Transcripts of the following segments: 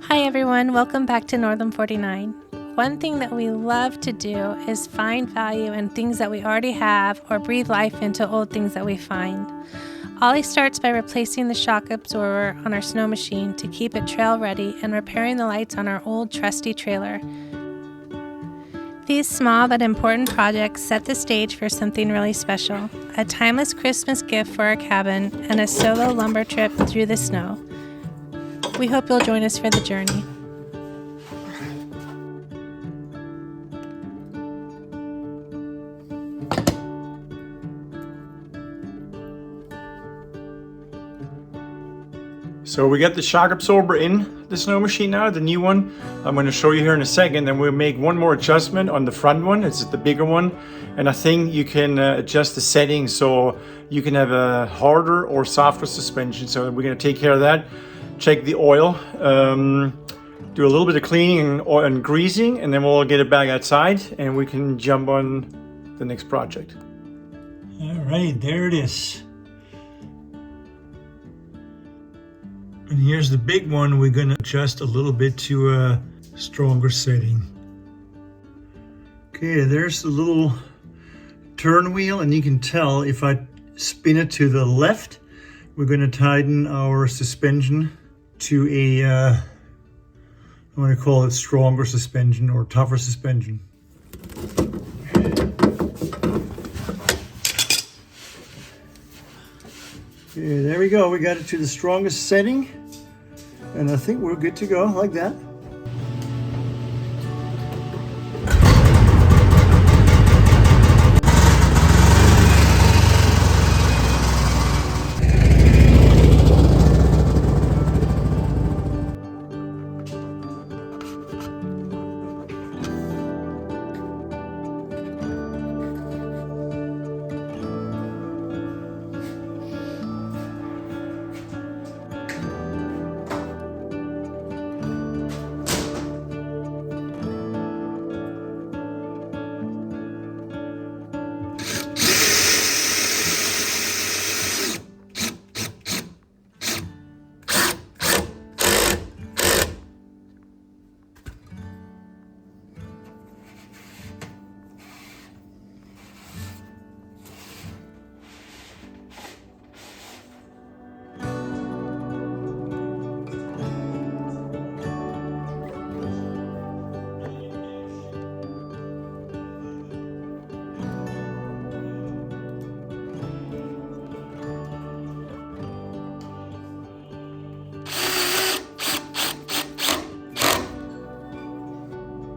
Hi everyone, welcome back to Northern 49. One thing that we love to do is find value in things that we already have or breathe life into old things that we find. Oli starts by replacing the shock absorber on our snow machine to keep it trail ready and repairing the lights on our old trusty trailer. These small but important projects set the stage for something really special, a timeless Christmas gift for our cabin and a solo lumber trip through the snow. We hope you'll join us for the journey. So we got the shock absorber in the snow machine now, the new one. I'm going to show you here in a second. Then we'll make one more adjustment on the front one. It's the bigger one. And I think you can adjust the settings so you can have a harder or softer suspension. So we're going to take care of that. Check the oil, do a little bit of cleaning and greasing, and then we'll get it back outside and we can jump on the next project. All right, there it is. And here's the big one. We're going to adjust a little bit to a stronger setting. Okay, there's the little turn wheel, and you can tell if I spin it to the left, we're going to tighten our suspension to a, I want to call it stronger suspension or tougher suspension. Okay, there we go. We got it to the strongest setting, and I think we're good to go like that.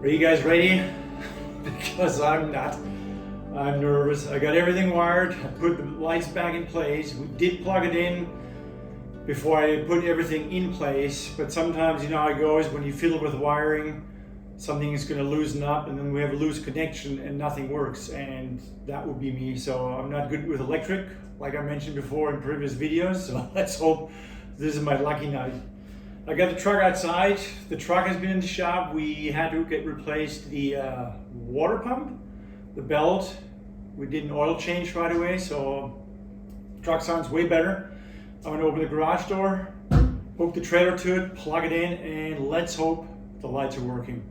Are you guys ready? Because I'm not. I'm nervous. I got everything wired. I put the lights back in place. We did plug it in before I put everything in place, but sometimes you know how it goes when you fiddle with wiring, something is going to loosen up and then we have a loose connection and nothing works, and that would be me. So I'm not good with electric, like I mentioned before in previous videos, so let's hope this is my lucky night. I got the truck outside. The truck has been in the shop. We had to get replaced the water pump, the belt. We did an oil change right away, so the truck sounds way better. I'm gonna open the garage door, hook the trailer to it, plug it in, and let's hope the lights are working.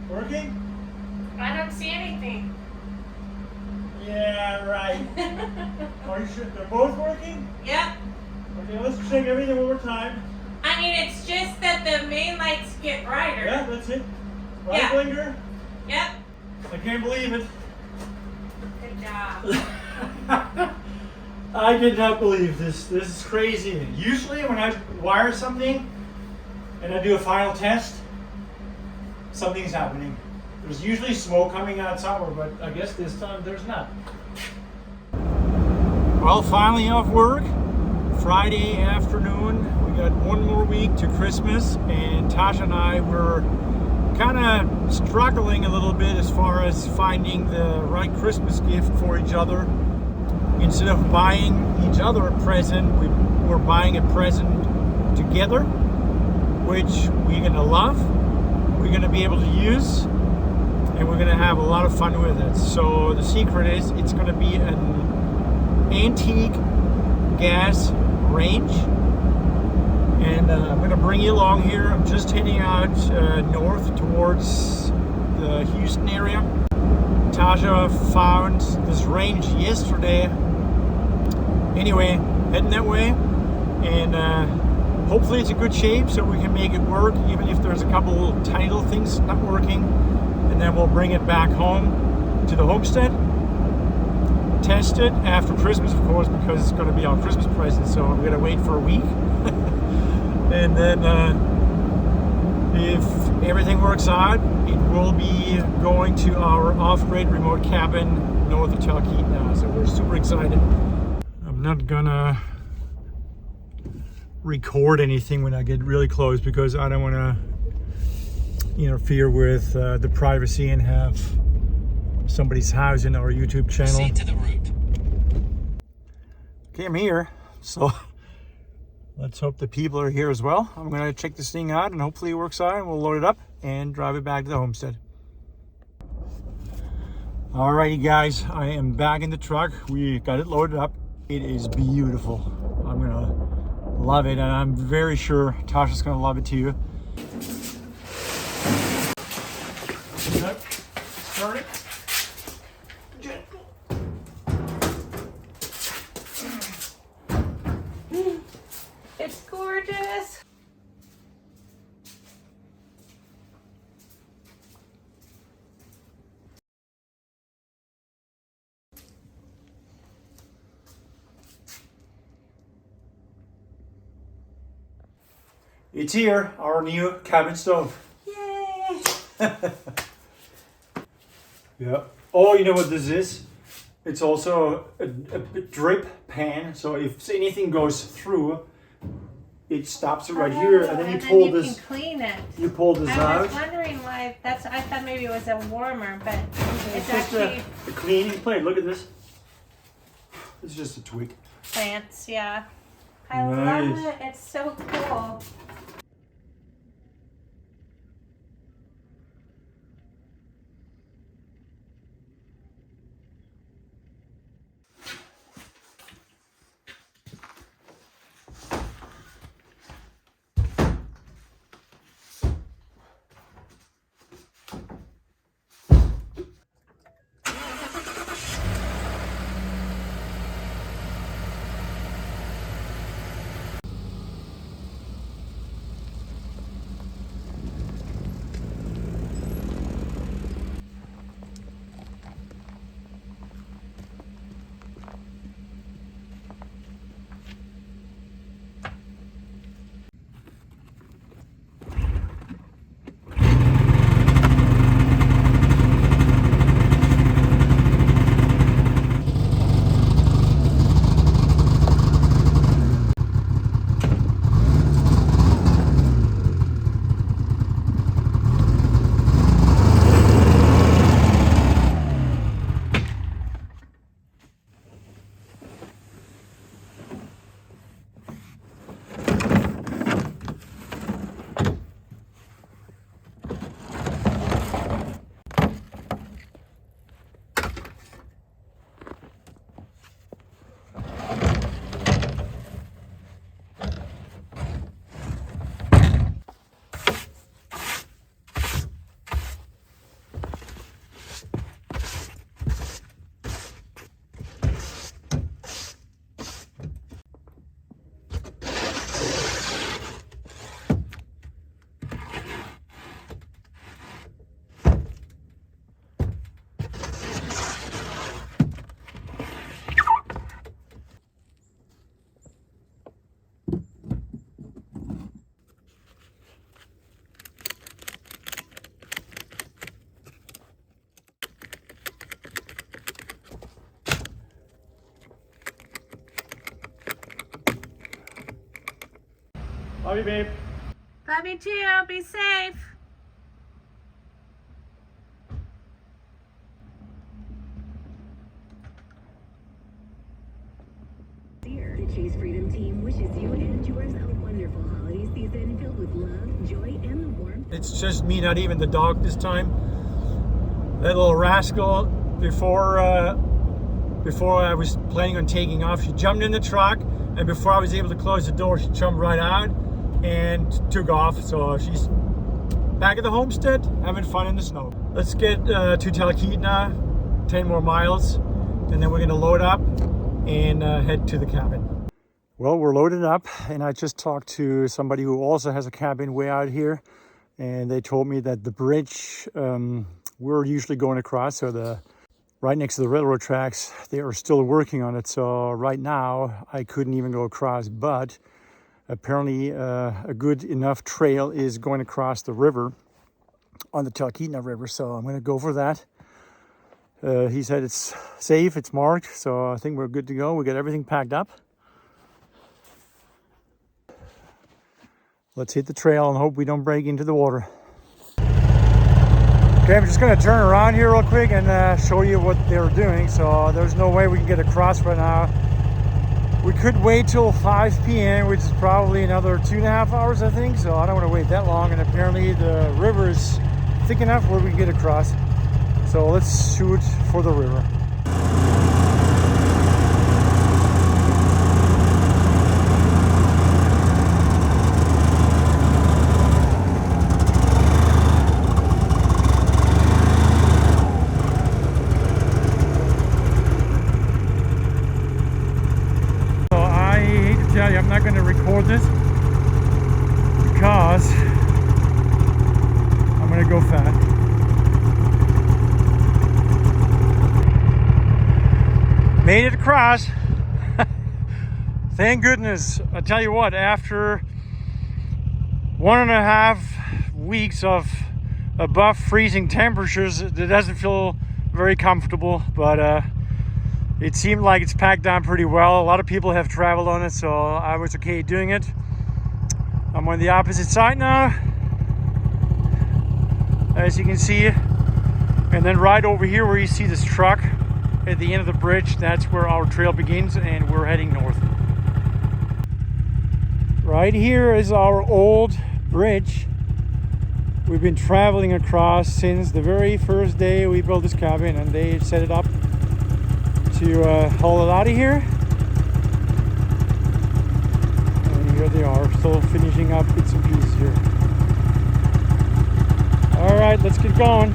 Working? I don't see anything. Yeah, right. Are you sure they're both working? Yep. Okay, let's check everything one more time. I mean, it's just that the main lights get brighter. Yeah, that's it. Right Yeah. blinker. Yep. I can't believe it. Good job. I did not believe this. This is crazy. Usually when I wire something and I do a final test, something's happening. There's usually smoke coming out somewhere, but I guess this time there's not. Well, finally off work. Friday afternoon. We got one more week to Christmas, and Tasha and I were kind of struggling a little bit as far as finding the right Christmas gift for each other. Instead of buying each other a present, we're buying a present together, which we're gonna love, we're gonna be able to use, and we're gonna have a lot of fun with it. So the secret is it's gonna be an antique gas range, and I'm gonna bring you along here. I'm just heading out north towards the Houston area. Tacia found this range yesterday. Anyway, heading that way, and hopefully it's in good shape so we can make it work, even if there's a couple tiny little things not working, and then we'll bring it back home to the homestead, test it after Christmas, of course, because it's going to be our Christmas present, so we're going to wait for a week. And then if everything works out, it will be going to our off-grid remote cabin north of Talkeet now, so we're super excited. I'm not gonna record anything when I get really close because I don't want to interfere with the privacy and have somebody's house in our YouTube channel. Proceed to the route. Okay, I'm here, so let's hope the people are here as well. I'm gonna check this thing out and hopefully it works out, and we'll load it up and drive it back to the homestead. Alrighty guys, I am back in the truck. We got it loaded up. It is beautiful. I'm gonna love it, and I'm very sure Tasha's gonna love it too. Start it. It's gorgeous. It's here, our new cabin stove. Yay! Yeah. Oh, you know what this is? It's also a drip pan, so if anything goes through, it stops it right here, and then you pull this. You can clean it. You pull this I out. was wondering why that's. I thought maybe it was a warmer, but it's just actually a cleaning plate. Look at this. It's just a twig. plants. Yeah, I Nice. love it. It's so cool. Love you, babe. Love you too. Be safe. Dear, the Chase Freedom Team wishes you and yours a wonderful holiday season filled with love, joy, and the warmth. It's just me, not even the dog this time. That little rascal, before I was planning on taking off, she jumped in the truck, and before I was able to close the door, she jumped right out and took off. So she's back at the homestead, having fun in the snow. Let's get to Talkeetna, 10 more miles, and then we're gonna load up and head to the cabin. Well, we're loaded up, and I just talked to somebody who also has a cabin way out here, and they told me that the bridge we're usually going across, so right next to the railroad tracks, they are still working on it. So right now I couldn't even go across, but apparently a good enough trail is going across the river on the Talkeetna River, so I'm going to go for that. He said it's safe, it's marked, so I think we're good to go. We got everything packed up. Let's hit the trail and hope we don't break into the water. Okay, I'm just going to turn around here real quick and show you what they're doing. So there's no way we can get across right now. We could wait till 5 p.m., which is probably another 2.5 hours, I think. So I don't want to wait that long. And apparently the river is thick enough where we can get across. So let's shoot for the river. I'm not going to record this because I'm going to go fast. Made it across. Thank goodness. I tell you what, after 1.5 weeks of above freezing temperatures, it doesn't feel very comfortable, but it seemed like it's packed down pretty well. A lot of people have traveled on it, so I was okay doing it. I'm on the opposite side now, as you can see. And then right over here where you see this truck at the end of the bridge, that's where our trail begins, and we're heading north. Right here is our old bridge. We've been traveling across since the very first day we built this cabin, and they set it up to haul it out of here. And here they are, still finishing up bits and pieces here. All right, let's get going.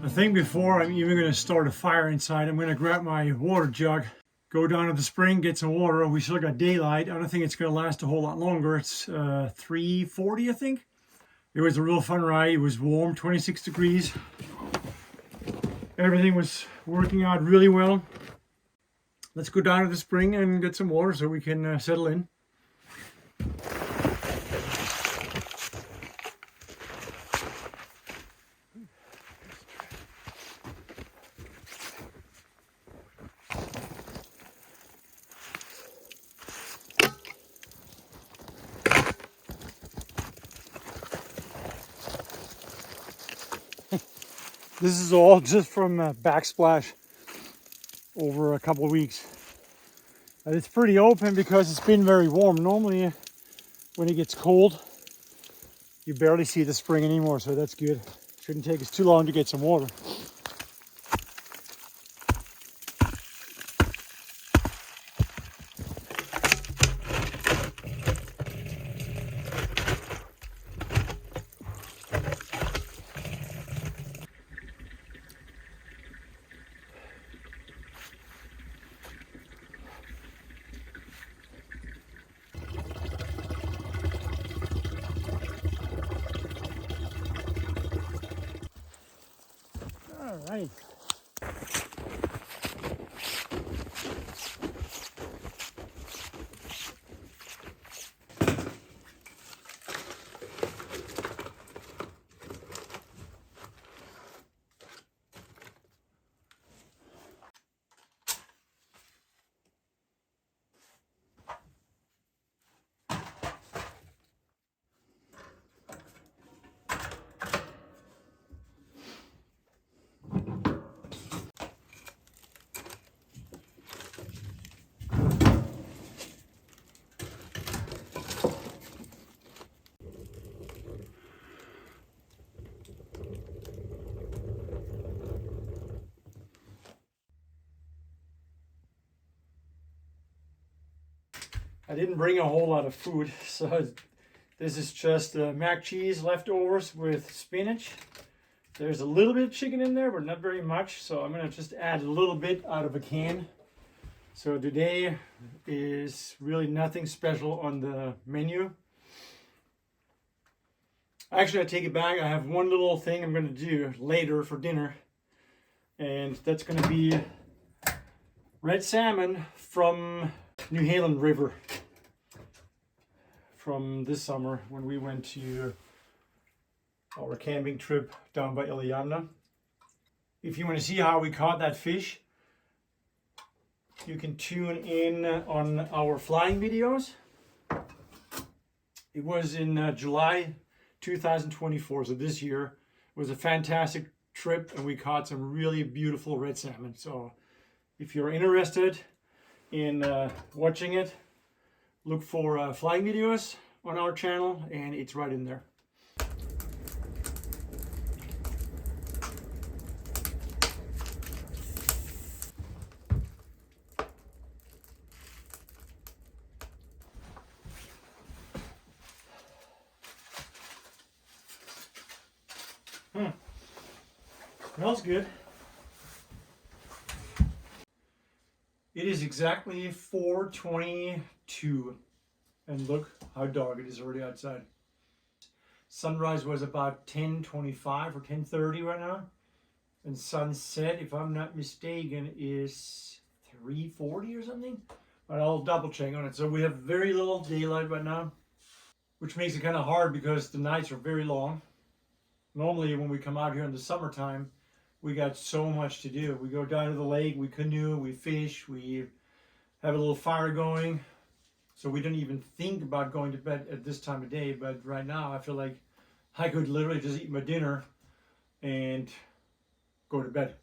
I think before I'm even going to start a fire inside, I'm going to grab my water jug, go down to the spring, get some water. We still got daylight. I don't think it's going to last a whole lot longer. It's 3:40, I think. It was a real fun ride. It was warm, 26 degrees. Everything was working out really well. Let's go down to the spring and get some water so we can settle in. This is all just from backsplash over a couple of weeks. It's pretty open because it's been very warm. Normally when it gets cold, you barely see the spring anymore, so that's good. Shouldn't take us too long to get some water. All right. I didn't bring a whole lot of food, so this is just mac cheese leftovers with spinach. There's a little bit of chicken in there, but not very much, so I'm gonna just add a little bit out of a can. So today is really nothing special on the menu. Actually, I take it back. I have one little thing I'm gonna do later for dinner, and that's gonna be red salmon from New Haven River from this summer when we went to our camping trip down by Iliamna. If you want to see how we caught that fish, you can tune in on our flying videos. It was in July 2024, so this year. It was a fantastic trip and we caught some really beautiful red salmon. So if you're interested in watching it, look for flying videos on our channel, and it's right in there. Smells good. It is exactly 4:22, and look how dark it is already outside. Sunrise was about 10:25 or 10:30 right now, and sunset, if I'm not mistaken, is 3:40 or something. But I'll double check on it. So we have very little daylight right now, which makes it kind of hard because the nights are very long. Normally when we come out here in the summertime, we got so much to do. We go down to the lake, we canoe, we fish, we have a little fire going. So we don't even think about going to bed at this time of day. But right now I feel like I could literally just eat my dinner and go to bed.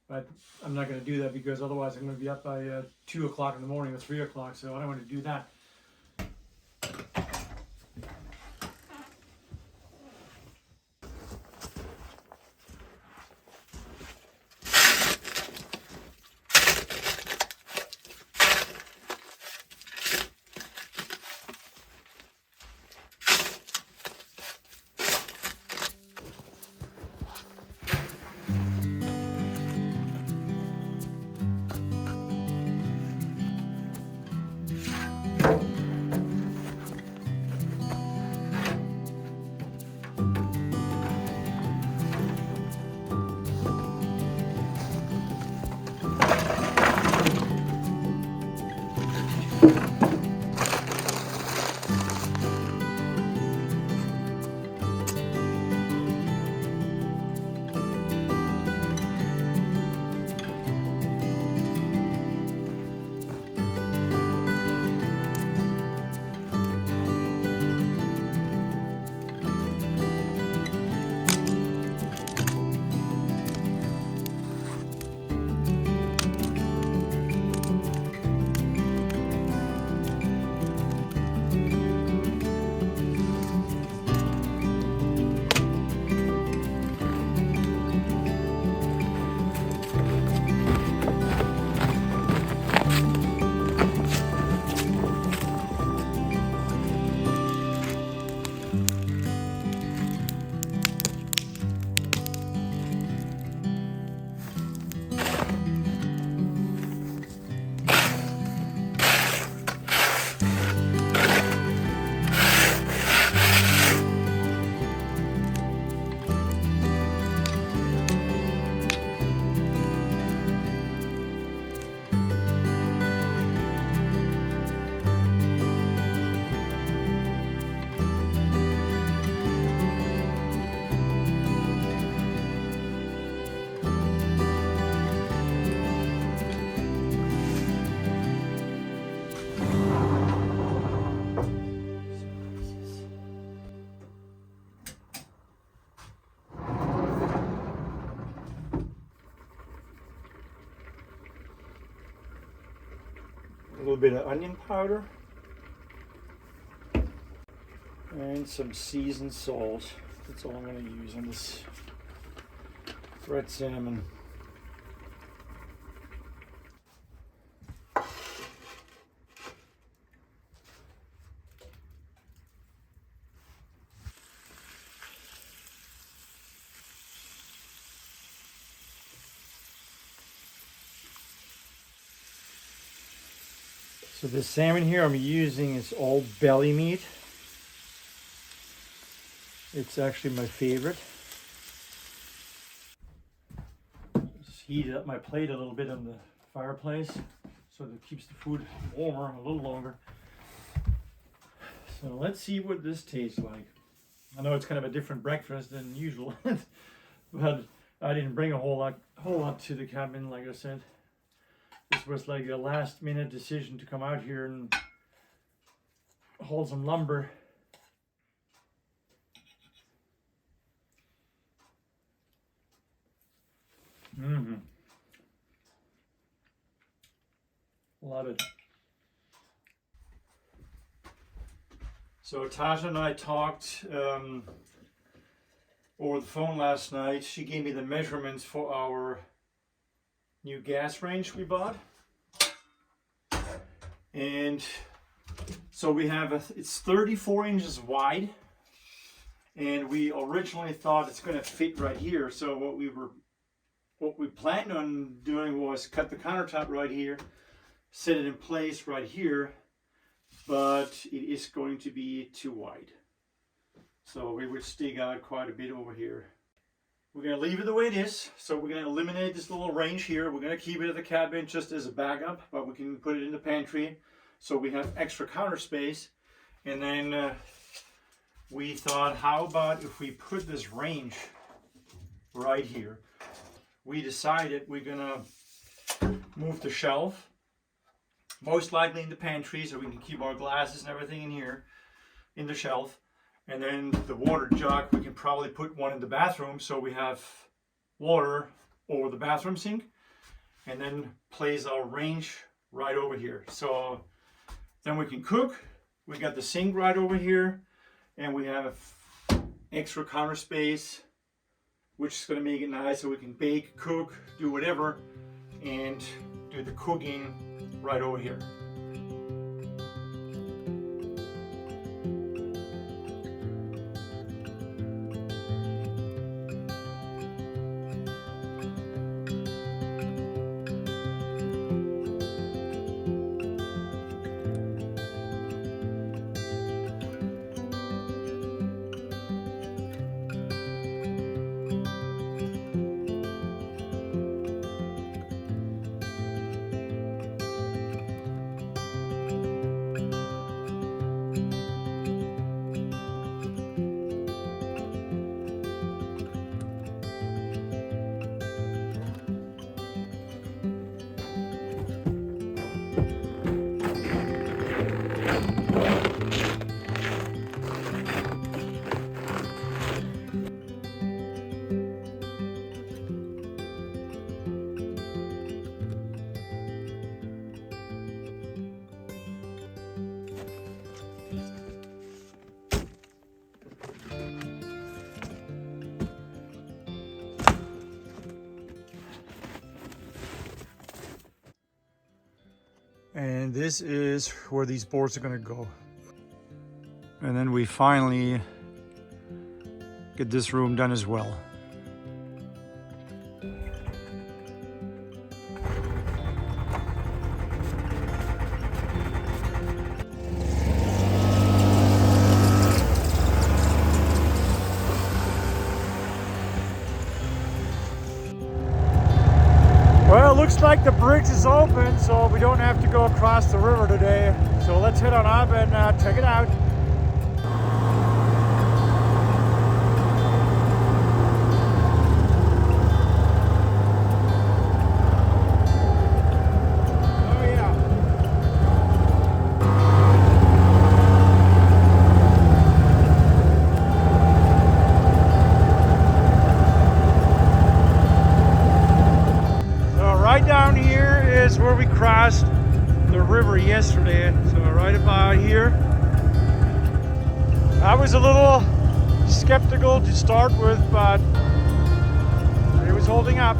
But I'm not going to do that because otherwise I'm going to be up by 2 o'clock in the morning or 3 o'clock. So I don't want to do that. bit of onion powder and some seasoned salt. That's all I'm going to use on this red salmon. So this salmon here I'm using is all belly meat. It's actually my favorite. Just heat up my plate a little bit on the fireplace so that it keeps the food warmer a little longer. So let's see what this tastes like. I know it's kind of a different breakfast than usual, but I didn't bring a whole lot to the cabin, like I said. This was like a last minute decision to come out here and haul some lumber. Love it. So Tacia and I talked over the phone last night. She gave me the measurements for our new gas range we bought, and so we have it's 34 inches wide, and we originally thought it's going to fit right here. So what we planned on doing was cut the countertop right here, set it in place right here, but it is going to be too wide, so we would stick out quite a bit over here. We're going to leave it the way it is, so we're going to eliminate this little range here. We're going to keep it at the cabin just as a backup, but we can put it in the pantry so we have extra counter space. And then we thought, how about if we put this range right here? We decided we're going to move the shelf, most likely in the pantry, so we can keep our glasses and everything in here, in the shelf. And then the water jug, we can probably put one in the bathroom so we have water over the bathroom sink, and then place our range right over here. So then we can cook. We got the sink right over here, and we have extra counter space, which is going to make it nice so we can bake, cook, do whatever, and do the cooking right over here. And this is where these boards are going to go. And then we finally get this room done as well. Well, it looks like the bridge is open, so we don't have to go across the river today. So let's head on up and check it out. Where we crossed the river yesterday. right about here. I was a little skeptical to start with, but it was holding up.